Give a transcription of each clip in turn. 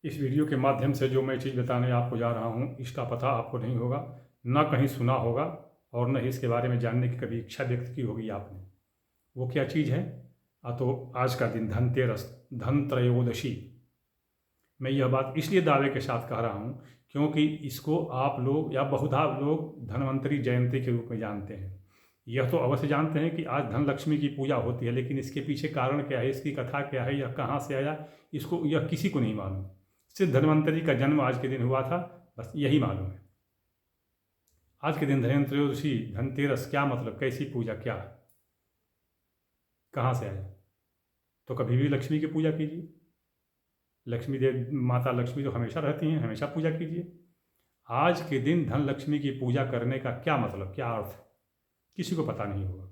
इस वीडियो के माध्यम से जो मैं चीज़ बताने आपको जा रहा हूँ, इसका पता आपको नहीं होगा, ना कहीं सुना होगा और न ही इसके बारे में जानने की कभी इच्छा व्यक्त की होगी आपने। वो क्या चीज़ है? तो आज का दिन धनतेरस, धन त्रयोदशी। मैं यह बात इसलिए दावे के साथ कह रहा हूँ क्योंकि इसको आप लोग या बहुधा लोग धन्वंतरी जयंती के रूप में जानते हैं। यह तो अवश्य जानते हैं कि आज धन लक्ष्मी की पूजा होती है, लेकिन इसके पीछे कारण क्या है, इसकी कथा क्या है, यह कहाँ से आया, इसको यह किसी को नहीं मालूम। सिर्फ धन्वंतरी का जन्म आज के दिन हुआ था, बस यही मालूम है। आज के दिन धनत्रयोदशी, धनतेरस क्या मतलब, कैसी पूजा, क्या कहाँ से आया? तो कभी भी लक्ष्मी की पूजा कीजिए। लक्ष्मी देव, माता लक्ष्मी तो हमेशा रहती हैं, हमेशा पूजा कीजिए। आज के दिन धन लक्ष्मी की पूजा करने का क्या मतलब, क्या अर्थ, किसी को पता नहीं होगा।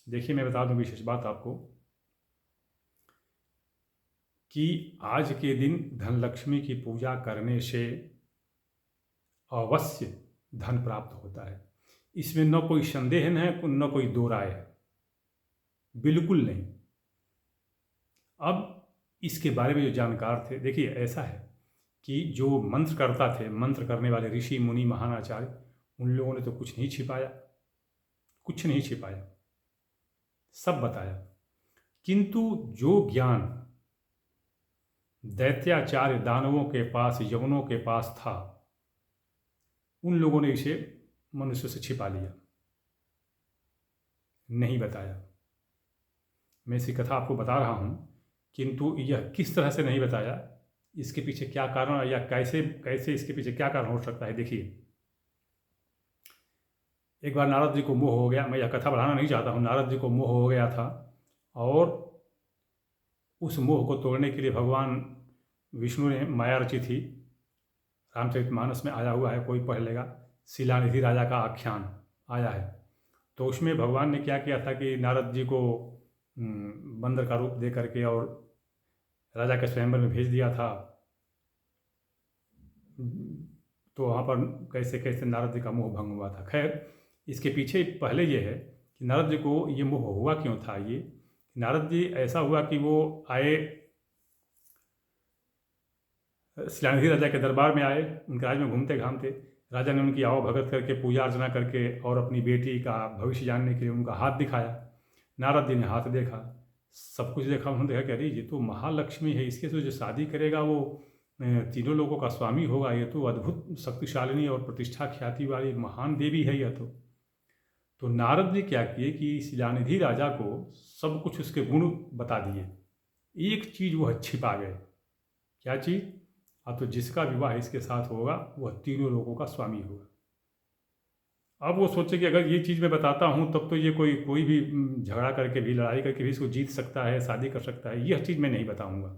देखिए, मैं बता दूं विशेष बात आपको कि आज के दिन धन लक्ष्मी की पूजा करने से अवश्य धन प्राप्त होता है। इसमें न कोई संदेह है, न कोई दो राय है, बिल्कुल नहीं। अब इसके बारे में जो जानकार थे, देखिए ऐसा है कि जो मंत्र करता थे, मंत्र करने वाले ऋषि मुनि महानाचार्य, उन लोगों ने तो कुछ नहीं छिपाया, कुछ नहीं छिपाया, सब बताया। किंतु जो ज्ञान दैत्याचार्य दानवों के पास, यवनों के पास था, उन लोगों ने इसे मनुष्य से छिपा लिया, नहीं बताया। मैं इसकी कथा आपको बता रहा हूँ, किंतु यह किस तरह से नहीं बताया, इसके पीछे क्या कारण या कैसे कैसे इसके पीछे क्या कारण हो सकता है। देखिए, एक बार नारद जी को मोह हो गया, मैं यह कथा बढ़ाना नहीं चाहता हूँ, नारद जी को मोह हो गया था और उस मोह को तोड़ने के लिए भगवान विष्णु ने माया रची थी। रामचरितमानस में आया हुआ है, कोई पढ़ लेगा, शिलानिधि राजा का आख्यान आया है। तो उसमें भगवान ने क्या किया था कि नारद जी को बंदर का रूप दे करके और राजा के स्वयंवर में भेज दिया था। तो वहाँ पर कैसे कैसे नारद जी का मोह भंग हुआ था। खैर, इसके पीछे पहले ये है कि नारद जी को ये मोह हुआ क्यों था। ये नारद जी ऐसा हुआ कि वो आए, शिलानिधि राजा के दरबार में आए, उनके राज में घूमते घामते राजा ने उनकी आओ भगत करके, पूजा अर्चना करके और अपनी बेटी का भविष्य जानने के लिए उनका हाथ दिखाया। नारद जी ने हाथ देखा, सब कुछ देखा, उन्होंने देखा कि अरे ये तो महालक्ष्मी है, इसके से जो शादी करेगा वो तीनों लोगों का स्वामी होगा, ये तो अद्भुत शक्तिशालिनी और प्रतिष्ठा ख्याति वाली महान देवी है यह तो नारद ने क्या किए कि शिलानिधि राजा को सब कुछ उसके गुण बता दिए, एक चीज़ वह छिपा गए। क्या चीज़? तो जिसका विवाह इसके साथ होगा वह तीनों लोगों का स्वामी होगा। अब वो सोचे कि अगर ये चीज़ मैं बताता हूँ तब तो ये कोई भी झगड़ा करके भी, लड़ाई करके भी इसको जीत सकता है, शादी कर सकता है, यह चीज़ मैं नहीं बताऊँगा।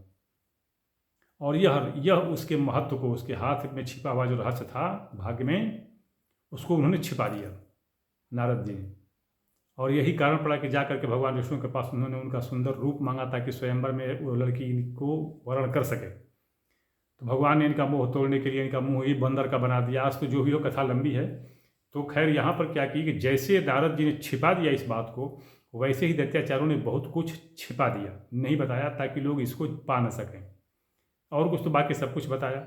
और यह उसके महत्व को, उसके हाथ में छिपा हुआ जो रहस्य था भाग्य में, उसको उन्होंने छिपा दिया नारद जी ने। और यही कारण पड़ा कि जा करके भगवान विष्णु के पास उन्होंने उनका सुंदर रूप मांगा ताकि स्वयंवर में वो लड़की को वर्ण कर सके। तो भगवान ने इनका मोह तोड़ने के लिए इनका मुंह ही बंदर का बना दिया। आज तो जो भी हो, कथा लंबी है। तो खैर, यहाँ पर क्या की कि जैसे नारद जी ने छिपा दिया इस बात को, वैसे ही दैत्याचार्यों ने बहुत कुछ छिपा दिया, नहीं बताया, ताकि लोग इसको पा न सकें। और कुछ तो बाकी सब कुछ बताया।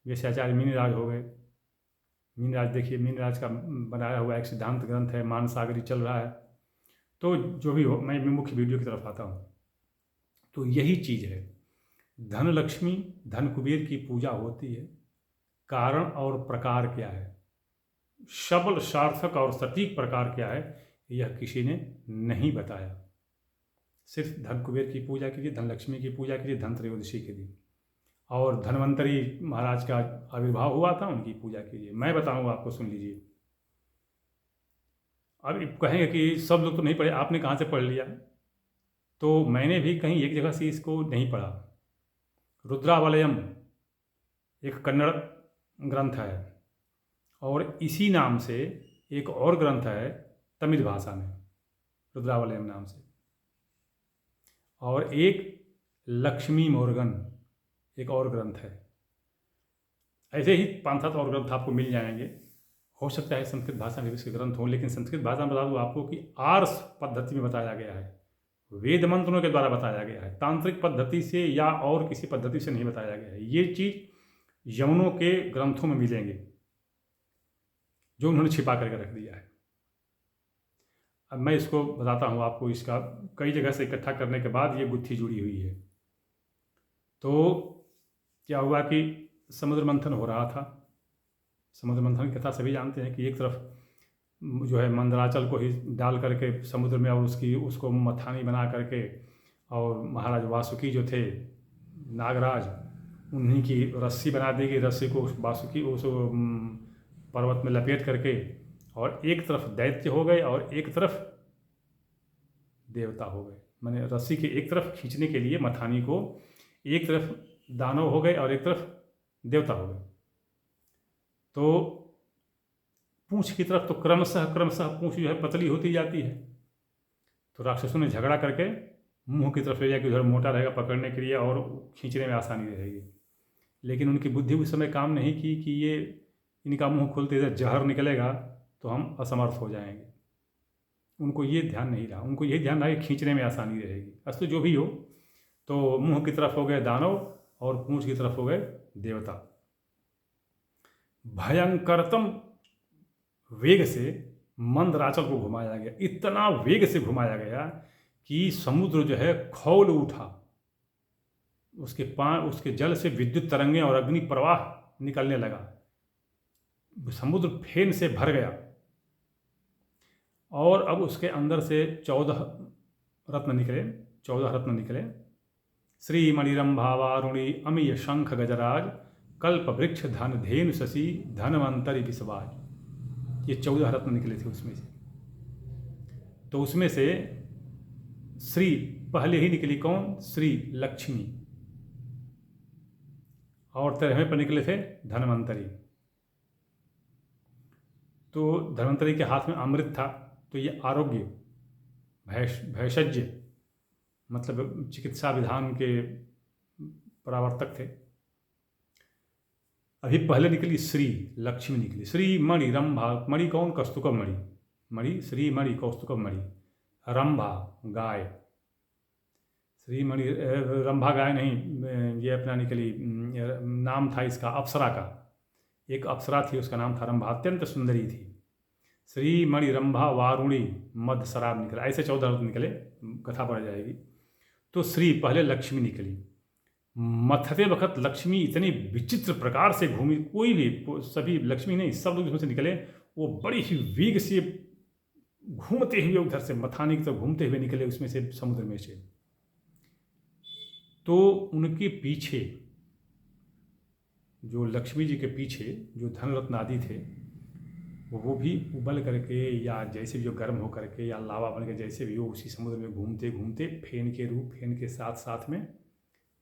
जैसे आचार्य मीनराज हो गए, मीनराज देखिए, मीनराज का बनाया हुआ एक सिद्धांत ग्रंथ है, मानसागरी चल रहा है। तो जो भी हो, मैं मुख्य वीडियो की तरफ आता हूँ। तो यही चीज़ है, धन लक्ष्मी, धन कुबेर की पूजा होती है। कारण और प्रकार क्या है, सबल सार्थक और सटीक प्रकार क्या है, यह किसी ने नहीं बताया। सिर्फ धन कुबेर की पूजा कीजिए, धन लक्ष्मी की पूजा कीजिए धन त्रयोदशी के दिन, और धन्वंतरी महाराज का आविर्भाव हुआ था, उनकी पूजा कीजिए। मैं बताऊंगा आपको, सुन लीजिए। अब कहेंगे कि सब लोग तो नहीं पढ़े, आपने कहाँ से पढ़ लिया? तो मैंने भी कहीं एक जगह से इसको नहीं पढ़ा। रुद्रावलयम एक कन्नड़ ग्रंथ है, और इसी नाम से एक और ग्रंथ है तमिल भाषा में, रुद्रावलयम नाम से। और एक लक्ष्मी मोर्गन एक और ग्रंथ है। ऐसे ही 5-7 और ग्रंथ आपको मिल जाएंगे। हो सकता है संस्कृत भाषा में भी इसके ग्रंथ हों, लेकिन संस्कृत भाषा में बता दूँ आपको कि आर्ष पद्धति में बताया गया है। वेद मंत्रों के द्वारा बताया गया है, तांत्रिक पद्धति से या और किसी पद्धति से नहीं बताया गया है। ये चीज़ यवनों के ग्रंथों में मिलेंगे जो उन्होंने छिपा करके रख दिया है। अब मैं इसको बताता हूँ आपको, इसका कई जगह से इकट्ठा करने के बाद ये गुत्थी जुड़ी हुई है। तो क्या हुआ कि समुद्र मंथन हो रहा था। समुद्र मंथन की कथा सभी जानते हैं कि एक तरफ जो है मंदराचल को ही डाल करके समुद्र में और उसको मथानी बना करके, और महाराज वासुकी जो थे नागराज, उन्हीं की रस्सी बना दी गई। रस्सी को वासुकी उस पर्वत में लपेट करके, और एक तरफ दैत्य हो गए और एक तरफ देवता हो गए। माने रस्सी के एक तरफ खींचने के लिए मथानी को, एक तरफ दानव हो गए और एक तरफ देवता हो गए। तो पूंछ की तरफ तो क्रमशः पूंछ जो है पतली होती जाती है। तो राक्षसों ने झगड़ा करके मुंह की तरफ ले जाकर, उधर मोटा रहेगा पकड़ने के लिए और खींचने में आसानी रहेगी। लेकिन उनकी बुद्धि उस समय काम नहीं की कि ये इनका मुंह खुलते इधर जहर निकलेगा तो हम असमर्थ हो जाएंगे। उनको ये ध्यान नहीं रहा, उनको ये ध्यान रहा कि खींचने में आसानी रहेगी। अस्तु जो भी हो, तो मुंह की तरफ हो गए दानव और पूंछ की तरफ हो गए देवता। भयंकरतम वेग से मंदराचल को घुमाया गया। इतना वेग से घुमाया गया कि समुद्र जो है खौल उठा। उसके जल से विद्युत तरंगें और अग्नि प्रवाह निकलने लगा। समुद्र फेन से भर गया और अब उसके अंदर से 14 रत्न निकले। श्री मणिरंभा वारुणी अमीय शंख गजराज कल्प वृक्ष धन धेनु शशि धनवंतरि विषवाज। ये 14 रत्न निकले थे उसमें से। तो उसमें से श्री पहले ही निकली कौन? श्री लक्ष्मी। और 13वें पर निकले थे धनवंतरि। तो धनवंतरि के हाथ में अमृत था, तो ये आरोग्य भैषज्य मतलब चिकित्सा विधान के परावर्तक थे। अभी पहले निकली श्री लक्ष्मी निकली। श्री मणि रंभा, मणि कौन? कौस्तुभ मणि। मणि श्री मणि कौस्तुभ मणि। रंभा गाय। श्री मणि रंभा गाय नहीं, ये अपना निकली, नाम था इसका अप्सरा का। एक अप्सरा थी, उसका नाम था रंभा, अत्यंत सुंदरी थी। श्री मणि रंभा वारुणी मध शराब निकला। ऐसे 14 निकले, कथा बढ़ जाएगी। तो श्री पहले लक्ष्मी निकली। मथते वक्त लक्ष्मी इतनी विचित्र प्रकार से घूमी, कोई भी, सभी लक्ष्मी नहीं, सब लोग उसमें से निकले। वो बड़ी ही वेग से घूमते हुए उधर से मथानी की तरफ घूमते हुए निकले उसमें से, समुद्र में से। तो उनके पीछे, जो लक्ष्मी जी के पीछे जो धनरत्न आदि थे, वो भी उबल करके या जैसे भी जो गर्म हो करके या लावा बन के जैसे भी हो, उसी समुद्र में घूमते घूमते फेन के रूप, फेन के साथ साथ में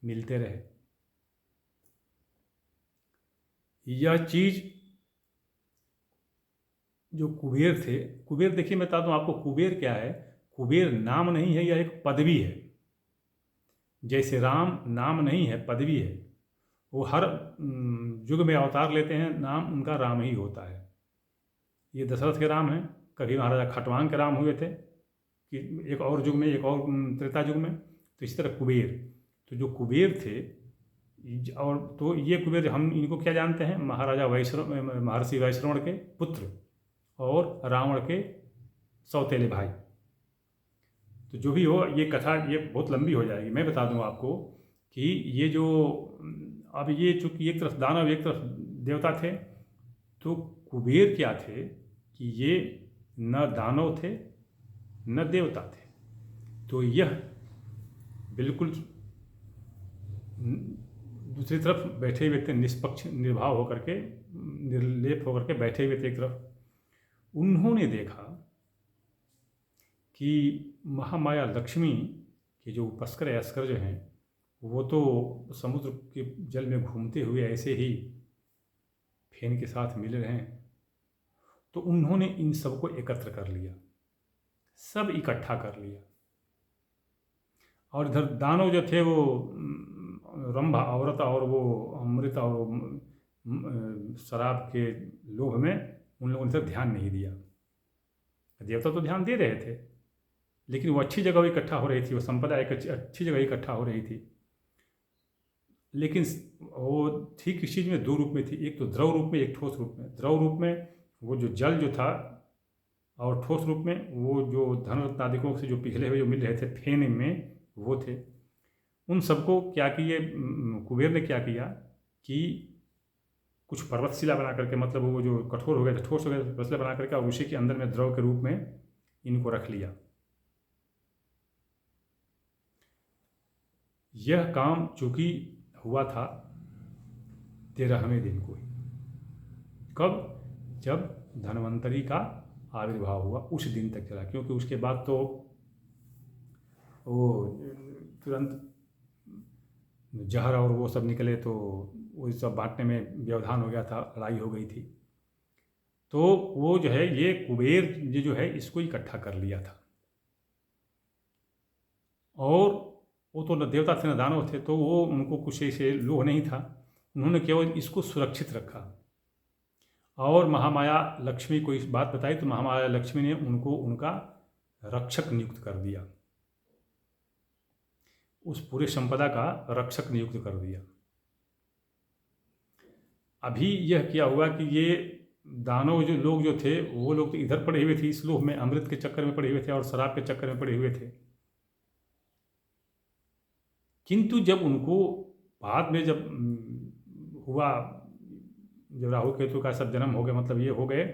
मिलते रहे। यह चीज जो कुबेर थे, कुबेर देखिए मैं बता दूं आपको, कुबेर क्या है? कुबेर नाम नहीं है, यह एक पदवी है। जैसे राम नाम नहीं है, पदवी है। वो हर युग में अवतार लेते हैं, नाम उनका राम ही होता है। ये दशरथ के राम हैं, कभी महाराजा खटवांग के राम हुए थे कि एक और युग में, एक और त्रेता युग में। तो इसी तरह कुबेर, तो जो कुबेर थे, और तो ये कुबेर हम इनको क्या जानते हैं? महाराजा महर्षि वैश्रवण के पुत्र और रावण के सौतेले भाई। तो जो भी हो, ये कथा ये बहुत लंबी हो जाएगी। मैं बता दूं आपको कि ये जो, अब ये चूंकि एक तरफ दानव एक तरफ देवता थे, तो कुबेर क्या थे कि ये न दानव थे न देवता थे। तो यह बिल्कुल दूसरी तरफ बैठे हुए थे, निष्पक्ष निर्भाव होकर के, निर्लेप होकर के बैठे हुए थे एक तरफ। उन्होंने देखा कि महामाया लक्ष्मी के जो उपस्कर अस्कर जो हैं, वो तो समुद्र के जल में घूमते हुए ऐसे ही फेन के साथ मिल रहे हैं। तो उन्होंने इन सबको एकत्र कर लिया, सब इकट्ठा कर लिया। और इधर दानव जो थे, वो रंभा औरत और वो अमृत और शराब के लोभ में उन लोगों ने ध्यान नहीं दिया। देवता तो ध्यान दे रहे थे, लेकिन वो अच्छी जगह इकट्ठा हो रही थी, वो संपदा एक अच्छी जगह इकट्ठा हो रही थी। लेकिन वो थी किस चीज़ में, दो रूप में थी, एक तो द्रव रूप में, एक ठोस रूप में। द्रव रूप में वो जो जल जो था, और ठोस रूप में वो जो धन रत्नादिकों से जो पिघले हुए जो मिल रहे थे फेन में, वो थे। उन सबको क्या किए, कुबेर ने क्या किया कि कुछ पर्वतशिला बना करके, मतलब वो जो कठोर हो गए थे, ठोस हो गए थे, पर्वतशिला बना करके, और उसी के अंदर में द्रव के रूप में इनको रख लिया। यह काम चूंकि हुआ था 13वें दिन को ही। कब? जब धन्वंतरि का आविर्भाव हुआ, उस दिन तक चला, क्योंकि उसके बाद तो वो तुरंत जहर और वो सब निकले, तो वो सब बांटने में व्यवधान हो गया था, लड़ाई हो गई थी। तो वो जो है ये कुबेर ये जो है इसको इकट्ठा कर लिया था, और वो तो न देवता थे न दानव थे, तो वो उनको कुछ ऐसे लोभ नहीं था, उन्होंने केवल इसको सुरक्षित रखा। और महामाया लक्ष्मी को इस बात बताई, तो महामाया लक्ष्मी ने उनको उनका रक्षक नियुक्त कर दिया, उस पूरे संपदा का रक्षक नियुक्त कर दिया। अभी यह क्या हुआ कि ये दानव जो लोग जो थे, वो लोग तो इधर पड़े हुए थे, इस लोभ में, अमृत के चक्कर में पड़े हुए थे और शराब के चक्कर में पड़े हुए थे। किंतु जब उनको बाद में जब हुआ, जब राहु केतु का सब जन्म हो गया, मतलब ये हो गए,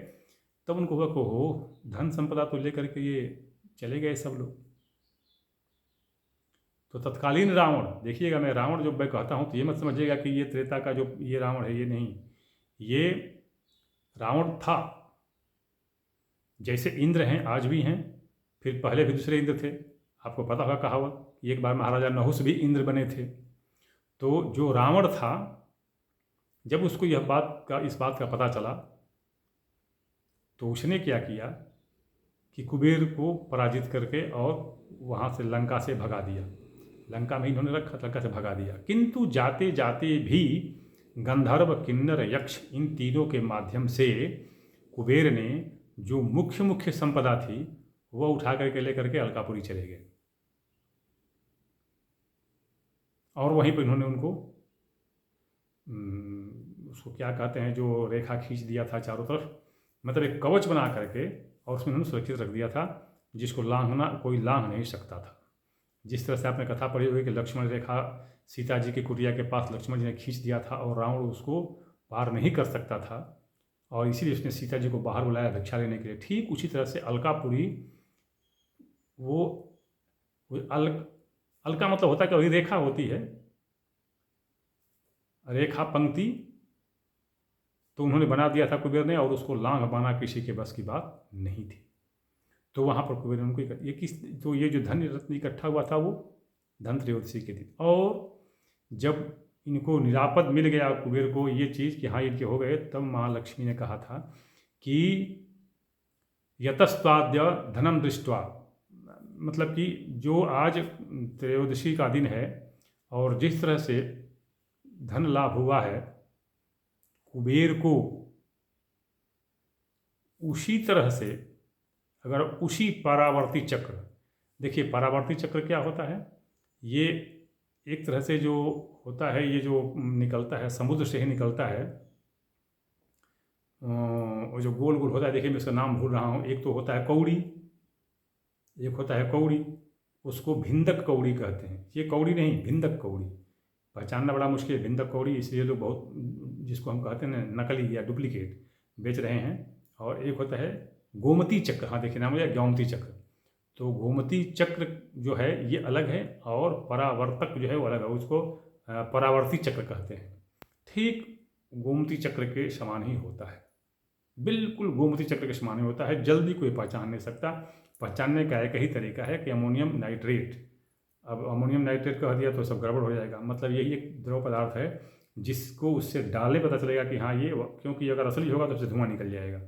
तब उनको हुआ को हो धन संपदा तो लेकर के ये चले गए सब लोग। तो तत्कालीन रावण, देखिएगा, मैं रावण जब मैं कहता हूँ तो ये मत समझिएगा कि ये त्रेता का जो ये रावण है, ये नहीं, ये रावण था। जैसे इंद्र हैं, आज भी हैं, फिर पहले भी दूसरे इंद्र थे। आपको पता होगा कहावत, एक बार महाराजा नहुस भी इंद्र बने थे। तो जो रावण था, जब उसको इस बात का पता चला, तो उसने क्या किया कि कुबेर को पराजित करके और वहाँ से लंका से भगा दिया। लंका में इन्होंने रखा, लंका से भगा दिया। किंतु जाते जाते भी गंधर्व, किन्नर, यक्ष, इन तीनों के माध्यम से कुबेर ने जो मुख्य मुख्य संपदा थी वह उठा करके लेकर के अलकापुरी चले गए, और वहीं पर इन्होंने उनको उसको क्या कहते हैं, जो रेखा खींच दिया था चारों तरफ, मतलब एक कवच बना करके, और उसमें उन्होंने सुरक्षित रख दिया था, जिसको लांघना कोई लांघ नहीं सकता था। जिस तरह से आपने कथा पढ़ी हुई कि लक्ष्मण रेखा सीता जी की कुटिया के पास लक्ष्मण जी ने खींच दिया था, और रावण उसको पार नहीं कर सकता था, और इसीलिए उसने सीता जी को बाहर बुलाया भिक्षा लेने के लिए। ठीक उसी तरह से अलकापुरी, वो अलका मतलब होता है कि वही रेखा होती है, रेखा पंक्ति, तो उन्होंने बना दिया था कुबेर ने, और उसको लांघ पाना किसी के बस की बात नहीं थी। तो वहाँ पर कुबेर ने उनको तो ये जो धन रत्न इकट्ठा हुआ था वो धन त्रयोदशी के दिन। और जब इनको निरापद मिल गया कुबेर को ये चीज़ कि हाँ इनके हो गए, तब महालक्ष्मी ने कहा था कि यतस्त्वाद्य धनम दृष्ट्वा, मतलब कि जो आज त्रयोदशी का दिन है और जिस तरह से धन लाभ हुआ है, कुबेर को उसी तरह से, अगर उसी परावर्ती चक्र, देखिए परावर्ती चक्र क्या होता है, ये एक तरह से जो होता है, ये जो निकलता है समुद्र से ही निकलता है, वो जो गोल गोल होता है, देखिए मैं इसका नाम भूल रहा हूँ, एक तो होता है कौड़ी, एक होता है कौड़ी, उसको भिंदक कौड़ी कहते हैं। ये कौड़ी नहीं, भिंदक कौड़ी, पहचानना बड़ा मुश्किल है भिंदक कौड़ी, इसलिए लोग बहुत, जिसको हम कहते हैं नकली या डुप्लीकेट बेच रहे हैं। और एक होता है गोमती चक्र, हाँ देखिए नाम है गोमती चक्र। तो गोमती चक्र जो है ये अलग है, और परावर्तक जो है वो अलग है, उसको परावर्ती चक्र कहते हैं। ठीक गोमती चक्र के समान ही होता है, बिल्कुल गोमती चक्र के समान ही होता है, जल्दी कोई पहचान नहीं सकता। पहचानने का एक ही तरीका है कि अमोनियम नाइट्रेट, अब अमोनियम नाइट्रेट कह दिया तो सब गड़बड़ हो जाएगा, मतलब यही एक द्रव पदार्थ है जिसको उससे डाले पता चलेगा कि हाँ ये, क्योंकि अगर असली होगा तो उससे धुआं निकल जाएगा,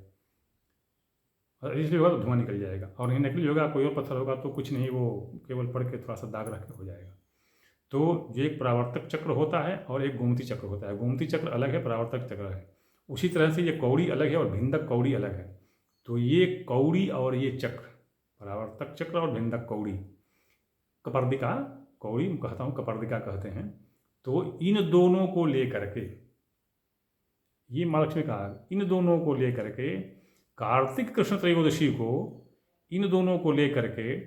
इसलिए होगा तो धुआं निकल जाएगा, और नहीं नकली होगा, कोई और पत्थर होगा तो कुछ नहीं, वो केवल पढ़ के थोड़ा सा दाग रख के हो जाएगा। तो जो एक परावर्तक चक्र होता है और एक गोमती चक्र होता है, गोमती चक्र अलग है, परावर्तक चक्र है। उसी तरह से ये कौड़ी अलग है और भिंदक कौड़ी अलग है। तो ये कौड़ी और ये चक्र परावर्तक चक्र और भिंदक कौड़ी, कपर्दिका कौड़ी कहता हूँ, कपर्दिका कहते हैं। तो इन दोनों को लेकर के, ये माँ लक्ष्मी कहा, इन दोनों को लेकर के कार्तिक कृष्ण त्रयोदशी को, इन दोनों को लेकर के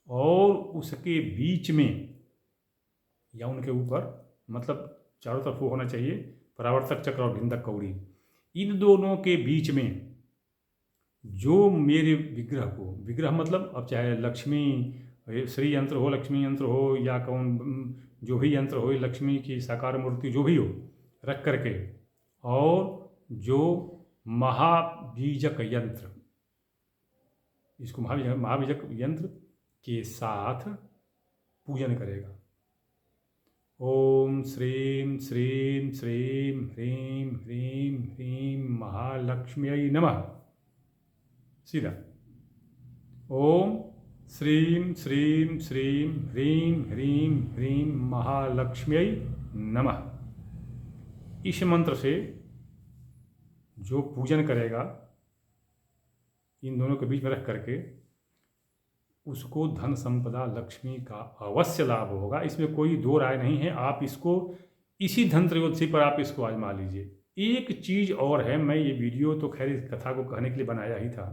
और उसके बीच में या उनके ऊपर, मतलब चारों तरफ वो होना चाहिए, परावर्तक चक्र और भिंदक कौड़ी, इन दोनों के बीच में जो मेरे विग्रह को, विग्रह मतलब अब चाहे लक्ष्मी श्री यंत्र हो, लक्ष्मी यंत्र हो, या कौन जो भी यंत्र हो, लक्ष्मी की साकार मूर्ति जो भी हो रख करके, और जो महाबीजक यंत्र, इसको महाबीजक यंत्र के साथ पूजन करेगा। ओम श्रीं श्रीं श्रीं ह्रीं ह्रीं ह्रीं महालक्ष्म्यै नमः। सीधा ओम श्रीं श्रीं श्रीं ह्रीं ह्रीं ह्रीं महालक्ष्म्यै नमः। इस मंत्र से जो पूजन करेगा इन दोनों के बीच में रख करके, उसको धन संपदा लक्ष्मी का अवश्य लाभ होगा। इसमें कोई दो राय नहीं है। आप इसको इसी धन त्रयोदशी पर आप इसको आजमा लीजिए। एक चीज़ और है, मैं ये वीडियो तो खैर इस कथा को कहने के लिए बनाया ही था।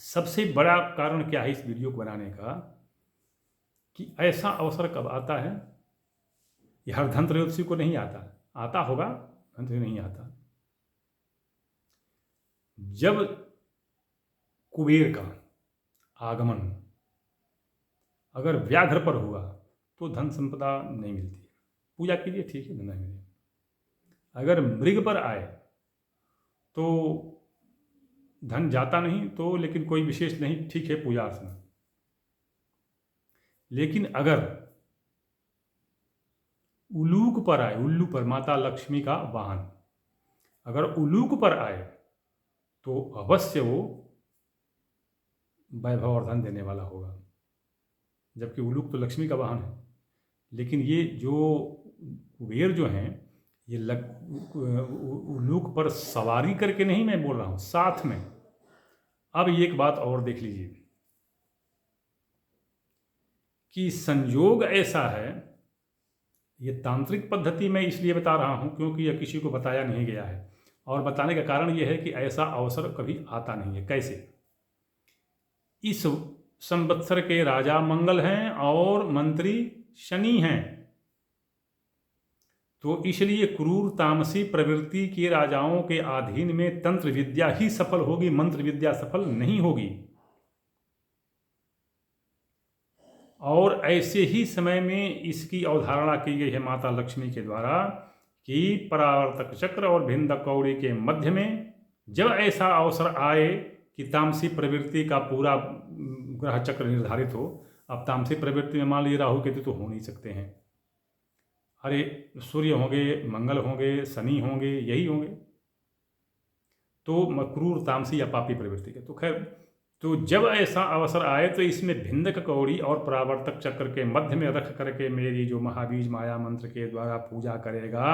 सबसे बड़ा कारण क्या है इस वीडियो को बनाने का, कि ऐसा अवसर कब आता है, ये हर धन त्रयोदशी को नहीं आता, आता होगा, धन त्रयोदशी नहीं आता। जब कुबेर का आगमन अगर व्याघ्र पर हुआ तो धन संपदा नहीं मिलती है। पूजा कीजिए, ठीक है, धन नहीं मिले। अगर मृग पर आए तो धन जाता नहीं, तो लेकिन कोई विशेष नहीं, ठीक है, पूजा अर्चना। लेकिन अगर उलूक पर आए, उल्लू पर, माता लक्ष्मी का वाहन, अगर उलूक पर आए तो अवश्य वो वैभव और धन देने वाला होगा। जबकि उलूक तो लक्ष्मी का वाहन है, लेकिन ये जो कुबेर जो हैं, ये उलूक पर सवारी करके नहीं मैं बोल रहा हूँ, साथ में। अब एक बात और देख लीजिए कि संयोग ऐसा है, ये तांत्रिक पद्धति मैं इसलिए बता रहा हूँ क्योंकि यह किसी को बताया नहीं गया है, और बताने का कारण यह है कि ऐसा अवसर कभी आता नहीं है। कैसे? इस संवत्सर के राजा मंगल हैं और मंत्री शनि हैं, तो इसलिए क्रूर तामसी प्रवृत्ति के राजाओं के अधीन में तंत्र विद्या ही सफल होगी, मंत्र विद्या सफल नहीं होगी। और ऐसे ही समय में इसकी अवधारणा की गई है माता लक्ष्मी के द्वारा कि परावर्तक चक्र और भिंदक कौड़ी के मध्य में जब ऐसा अवसर आए कि तामसी प्रवृत्ति का पूरा ग्रह चक्र निर्धारित हो। अब तामसी प्रवृत्ति में मान लीजिए राहु केतु तो हो नहीं सकते हैं, अरे सूर्य होंगे, मंगल होंगे, शनि होंगे, यही होंगे, तो क्रूर तामसी या पापी प्रवृत्ति के। तो खैर, तो जब ऐसा अवसर आए तो इसमें भिंदक कौड़ी और परावर्तक चक्र के मध्य में रख करके मेरी जो महाबीज माया मंत्र के द्वारा पूजा करेगा,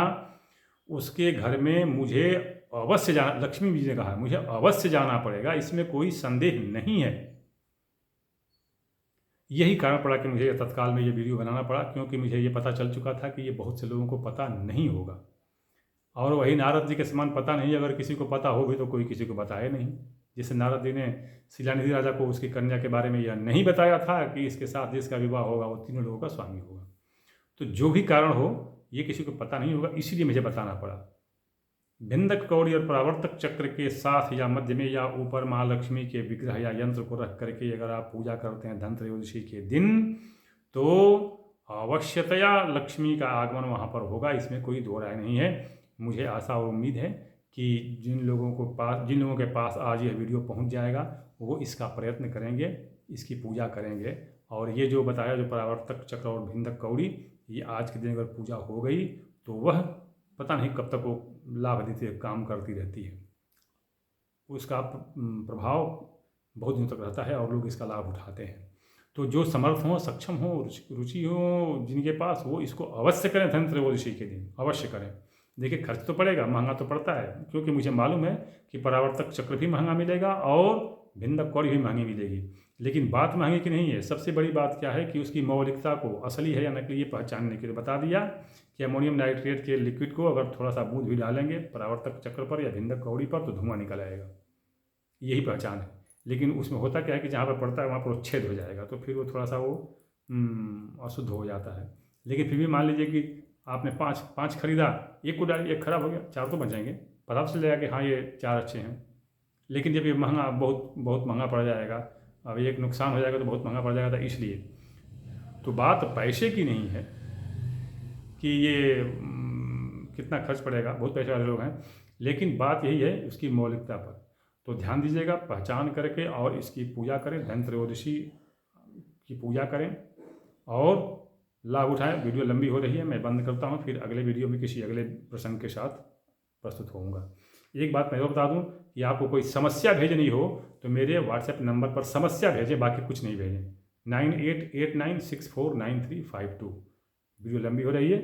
उसके घर में मुझे अवश्य जाना, लक्ष्मी जी ने कहा मुझे अवश्य जाना पड़ेगा, इसमें कोई संदेह नहीं है। यही कारण पड़ा कि मुझे तत्काल में ये वीडियो बनाना पड़ा, क्योंकि मुझे ये पता चल चुका था कि ये बहुत से लोगों को पता नहीं होगा। और वही नारद जी के समान पता नहीं, अगर किसी को पता हो भी तो कोई किसी को बताए नहीं। जैसे नारद जी ने शिलानिधि राजा को उसकी कन्या के बारे में यह नहीं बताया था कि इसके साथ जिसका विवाह होगा वो तीनों लोगों का स्वामी होगा। तो जो भी कारण हो, ये किसी को पता नहीं होगा, इसीलिए मुझे बताना पड़ा। भिंदक कौड़ी और परावर्तक चक्र के साथ या मध्य में या ऊपर महालक्ष्मी के विग्रह या यंत्र को रख करके अगर आप पूजा करते हैं धन त्रयोदशी के दिन, तो अवश्यतया लक्ष्मी का आगमन वहाँ पर होगा, इसमें कोई दो राय नहीं है। मुझे आशा और उम्मीद है कि जिन लोगों के पास आज यह वीडियो पहुँच जाएगा वो इसका प्रयत्न करेंगे, इसकी पूजा करेंगे। और ये जो बताया, जो परावर्तक चक्र और भिंदक कौड़ी, ये आज के दिन अगर पूजा हो गई तो वह पता नहीं कब तक वो लाभ देते काम करती रहती है, उसका प्रभाव बहुत दिनों तक रहता है और लोग इसका लाभ उठाते हैं। तो जो समर्थ हों, सक्षम हों, रुचि हो जिनके पास, वो इसको अवश्य करें, धन त्रयोदशी के दिन अवश्य करें। देखिए खर्च तो पड़ेगा, महंगा तो पड़ता है, क्योंकि मुझे मालूम है कि परावर्तक चक्र भी महंगा मिलेगा और भिंदक कौड़ी भी महंगी मिलेगी। लेकिन बात महंगी की नहीं है, सबसे बड़ी बात क्या है कि उसकी मौलिकता को असली है या नकली ये पहचानने के लिए बता दिया कि अमोनियम नाइट्रेट के लिक्विड को अगर थोड़ा सा बूंद भी डालेंगे परावर्तक चक्र पर या भिंदक कौड़ी पर तो धुआं निकल आएगा, यही पहचान है। लेकिन उसमें होता क्या है कि जहाँ पर पड़ता है वहाँ पर छेद हो जाएगा, तो फिर वो थोड़ा सा वो अशुद्ध हो जाता है। लेकिन फिर भी मान लीजिए कि आपने पाँच खरीदा, एक को डाल, एक खराब हो गया, 4 तो बच जाएंगे, पता तो चल जाएगा कि हाँ ये 4 अच्छे हैं। लेकिन जब ये महंगा बहुत महंगा पड़ जाएगा, अब एक नुकसान हो जाएगा तो बहुत महंगा पड़ जाएगा, तो इसलिए तो बात पैसे की नहीं है कि ये कितना खर्च पड़ेगा, बहुत पैसे वाले लोग हैं, लेकिन बात यही है उसकी मौलिकता पर। तो ध्यान दीजिएगा, पहचान करके और इसकी पूजा करें, धन त्रयोदशी की पूजा करें और लाभ उठाएं। वीडियो लंबी हो रही है, मैं बंद करता हूँ, फिर अगले वीडियो में किसी अगले प्रसंग के साथ प्रस्तुत होऊंगा। एक बात मैं और बता दूं कि आपको कोई समस्या भेजनी हो तो मेरे व्हाट्सएप नंबर पर समस्या भेजें, बाकी कुछ नहीं भेजें। 9889649352। वीडियो लंबी हो रही है,